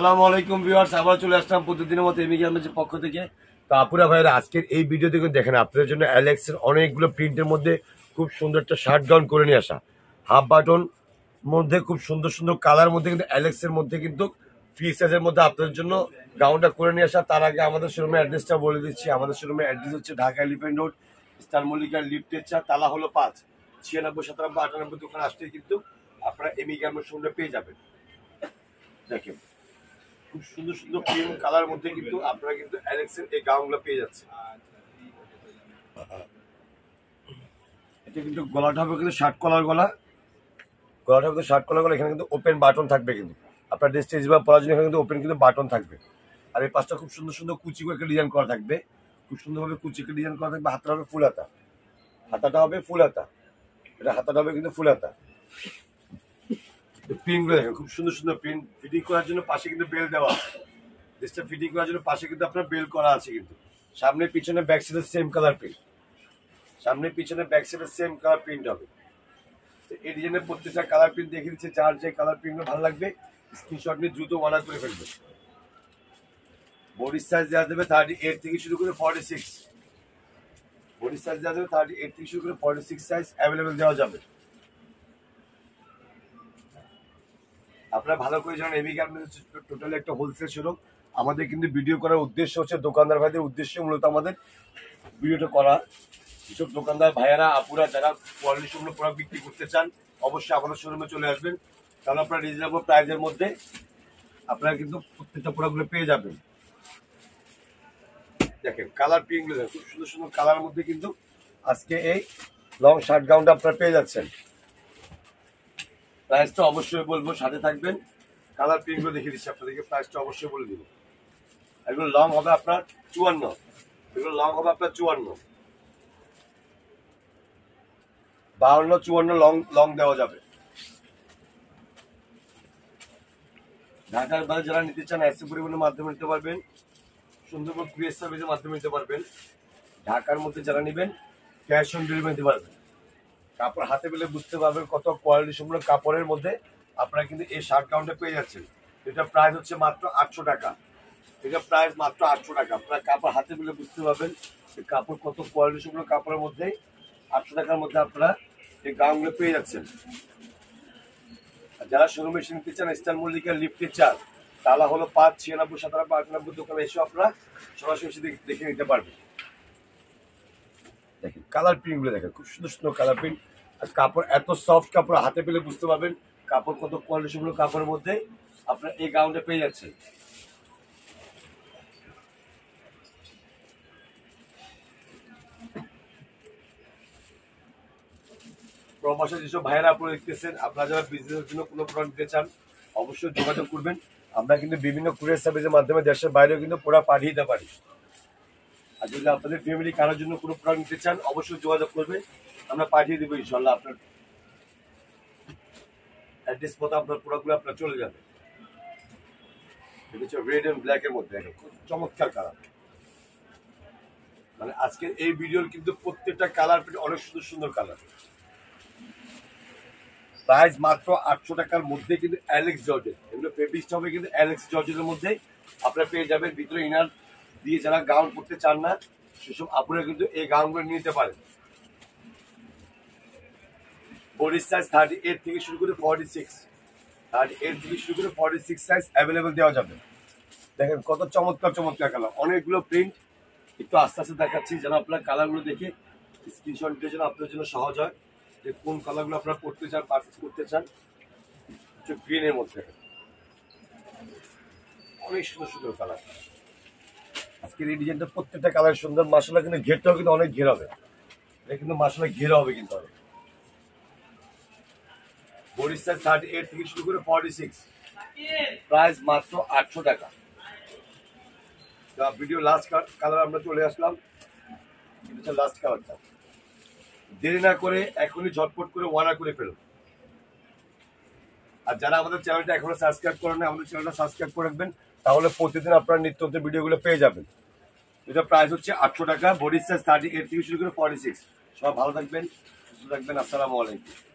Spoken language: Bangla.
আসসালামু আলাইকুম ভিউয়ার্স, আবার চলে আসলাম প্রতিদিনের মতো এমি গার্মেন্টসের পক্ষ থেকে। তো আপুরা ভাইরা, আজকের এই ভিডিও থেকে দেখেন আপনাদের জন্য অ্যালেক্সের অনেকগুলো প্রিন্টের মধ্যে খুব সুন্দর একটা শার্ট গাউন করে নিয়ে আসা। হাফ বাটন মধ্যে খুব সুন্দর সুন্দর কালার মধ্যে কিন্তু অ্যালেক্সের মধ্যে কিন্তু ফ্রি সাইজের মধ্যে আপনাদের জন্য গাউনটা করে নিয়ে আসা। তার আগে আমাদের শোরুমের অ্যাড্রেসটা বলে দিচ্ছি। আমাদের শোরুমের অ্যাড্রেস হচ্ছে ঢাকা এলিফ্যান্ট রোড, স্টার মল্লিকার লিফটের 4, তালা হলো 5, 96, 97, 98 দোকান আসলেই কিন্তু আপনারা এমি গার্মেন্টস শোরুমে পেয়ে যাবেন। দেখেন খুব সুন্দর সুন্দর প্রিন্ট কালার মধ্যে কিন্তু আপনারা কিন্তু অ্যালেক্সের এই গাউনগুলো পেয়ে যাচ্ছে। এটা কিন্তু গলাটা হবে কিন্তু শার্ট কলার গলা, গলাটা কিন্তু শার্ট কলার গলা। এখানে কিন্তু ওপেন বাটন থাকবে, কিন্তু আপনার ড্রেস স্টেজ বা পরার জন্য এখানে কিন্তু ওপেন কিন্তু বাটন থাকবে। আর এই পাশটা খুব সুন্দর সুন্দর কুচি করে ডিজাইন করা থাকবে, খুব সুন্দরভাবে কুচি করে ডিজাইন করা থাকবে। হাতটা হবে ফুল হাতা, হাতাটা হবে ফুল হাতা, এটা হাতাটা হবে কিন্তু ফুল হাতা। প্রিন্টগুলো দেখেন খুব সুন্দর সুন্দর প্রিন্ট। ফিটিং করার জন্য পাশে কিন্তু বেল দেওয়া আছে, ড্রেসটা ফিটিং করার জন্য পাশে কিন্তু আপনার বেল করা আছে। কিন্তু সামনে পিছনে ব্যাক সাইডে সেম কালার প্রিন্ট, সামনে পিছনে ব্যাক সাইডে সেম কালার প্রিন্ট হবে। তো এই ডিজাইনের প্রত্যেকটা কালার প্রিন্ট দেখিয়ে দিচ্ছে। যার যে কালার প্রিন্টগুলো ভালো লাগবে স্ক্রিনশট নিয়ে দ্রুত অর্ডার করে ফেলবে। বডির সাইজ দেওয়া দেবে 38 থেকে শুরু করে 46, বডির সাইজ দেওয়া দেবে 38 থেকে শুরু করে 46 সাইজ অ্যাভেলেবেল দেওয়া যাবে। আপনারা ভালো করে জানেন এমি গার্মেন্টস টোটালি একটা হোলসেল শোরুম। আমাদের কিন্তু ভিডিও করার উদ্দেশ্য হচ্ছে দোকানদার ভাইদের উদ্দেশ্যে মূলত আমাদের ভিডিওটা করা। যেসব দোকানদার ভাইয়ারা আপুরা যারা কোয়ালিটি সম্পন্ন প্রোডাক্ট বিক্রি করতে চান অবশ্যই আমাদের শোরুমে চলে আসবেন, কারণ আপনারা রিজনেবল প্রাইসের মধ্যে আপনারা কিন্তু প্রত্যেকটা প্রোডাক্টগুলো পেয়ে যাবেন। দেখেন কালার প্রিন্টগুলো দেখেন খুব সুন্দর সুন্দর কালার মধ্যে কিন্তু আজকে এই লং শার্ট গাউনটা আপনারা পেয়ে যাচ্ছেন। প্রাইসটা অবশ্যই বলবো, সাথে থাকবেন। কালার প্রিন্টগুলো দেখিয়ে দিচ্ছি আপনাদেরকে, প্রাইসটা অবশ্যই বলে দিব। এগুলো লং হবে আপনার 54, এগুলো লং হবে আপনার 54, 52, 54 লং লং দেওয়া যাবে। ঢাকার বাইরে যারা নিতে চান এসি পরিবহনের মাধ্যমে নিতে পারবেন, সুন্দরবন কুরিয়ার সার্ভিসের মাধ্যমে নিতে পারবেন। ঢাকার মধ্যে যারা নেবেন ক্যাশ অন ডেলিভারি নিতে পারবেন। কাপড় হাতে পেলে বুঝতে পারবেন কত কোয়ালিটি সম্পূর্ণ কাপড়ের মধ্যে আপনারা কিন্তু এই শার্ট গাউনটা পেয়ে যাচ্ছেন। এটা প্রাইস হচ্ছে মাত্র 800 টাকা, এটা প্রাইস মাত্র 800 টাকা। আপনারা কাপড় হাতে পেলে বুঝতে পারবেন কাপড় কত কোয়ালিটি সম্পূর্ণ কাপড়ের মধ্যে 800 টাকার মধ্যে আপনারা এই গাউনগুলো পেয়ে যাচ্ছেন। যারা শোরুমে এসে নিতে চান স্টার মল্লিকার লিফটের 4, তালা হলো 5, 96, 97, 98 দোকানে এসে আপনারা সরাসরি এসে দেখে নিতে পারবেন। দেখেন কালার প্রিন্টগুলো দেখেন খুব সুন্দর সুন্দর কালার প্রিন্ট। আর কাপড় এত সফট, কাপড় হাতে পেলে বুঝতে পারবেন কাপড় কত কোয়ালিটি সম্পূর্ণ কাপড়ের মধ্যে আপনারা এই গাউনটা পেয়ে যাচ্ছেন। প্রবাসে যেসব ভাইয়েরা আপনারা দেখতেছেন, আপনারা যারা বিজনেসের জন্য কোনো প্রোডাক্ট দিতে চান অবশ্যই যোগাযোগ করবেন। আমরা কিন্তু বিভিন্ন কুরিয়ার সার্ভিসের মাধ্যমে দেশের বাইরেও কিন্তু প্রোডাক্ট পাঠিয়ে দিতে পারি। আর যদি আপনাদের ফ্যামিলি কারোর জন্য কোনো প্রোডাক্ট নিতে চান অবশ্যই যোগাযোগ করবেন, আমরা পাঠিয়ে দেবো ইনশাল্লাহ। আপনার অ্যাড্রেস মতো আপনার প্রোডাক্টগুলো আপনার চলে যাবে। এটা হচ্ছে রেড অ্যান্ড ব্ল্যাক এর মধ্যে একটা খুব চমৎকার কালার। মানে আজকের এই ভিডিওর কিন্তু প্রত্যেকটা কালার অনেক সুন্দর সুন্দর কালার। প্রাইস মাত্র 800 টাকার মধ্যে কিন্তু অ্যালেক্স জর্জেট, এগুলো ফেব্রিক্সটা হবে কিন্তু অ্যালেক্স জর্জেটের মধ্যে আপনারা পেয়ে যাবেন। ভিতরে ইনার দিয়ে যারা গাউন পরতে চান না সেসব আপনারা কিন্তু এই গাউনগুলো নিতে পারেন। বডির সাইজ 38 থেকে শুরু করে 46, 38 থেকে শুরু করে 46 সাইজ অ্যাভেলেবেল দেওয়া যাবে। দেখেন কত চমৎকার চমৎকার কালার, অনেকগুলো প্রিন্ট। একটু আস্তে আস্তে দেখাচ্ছি যেন আপনার কালারগুলো দেখে স্ক্রিনশট নিতে যেন আপনার জন্য সহজ হয় যে কোন কালারগুলো আপনারা পড়তে চান, পারচেজ করতে চান। গ্রিনের মধ্যে অনেক সুন্দর সুন্দর কালার। আজকের এই ডিজাইনটা প্রত্যেকটা কালার সুন্দর। মাসালা কিন্তু ঘেরটাও কিন্তু অনেক ঘের হবে, এটা কিন্তু মাসালা ঘেরা হবে কিন্তু অনেক। বডির সাইজ 38 থেকে শুরু করে 46, প্রাইস মাত্র 800 টাকা। ভিডিও লাস্ট কালার আমরা চলে আসলাম, এটা হচ্ছে লাস্ট কালারটা। দেরি না করে এখনই ঝটপট করে অর্ডার করে ফেলুন। আর যারা আমাদের চ্যানেলটা এখনো সাবস্ক্রাইব করেন না আমাদের চ্যানেলটা সাবস্ক্রাইব করে রাখবেন, তাহলে প্রতিদিন আপনারা নিত্য নতুন ভিডিওগুলো পেয়ে যাবেন। এটা প্রাইস হচ্ছে 800 টাকা, বডির সাইজ 38 থেকে শুরু করে 46। সবাই ভালো থাকবেন, সুস্থ থাকবেন। আসসালামু আলাইকুম।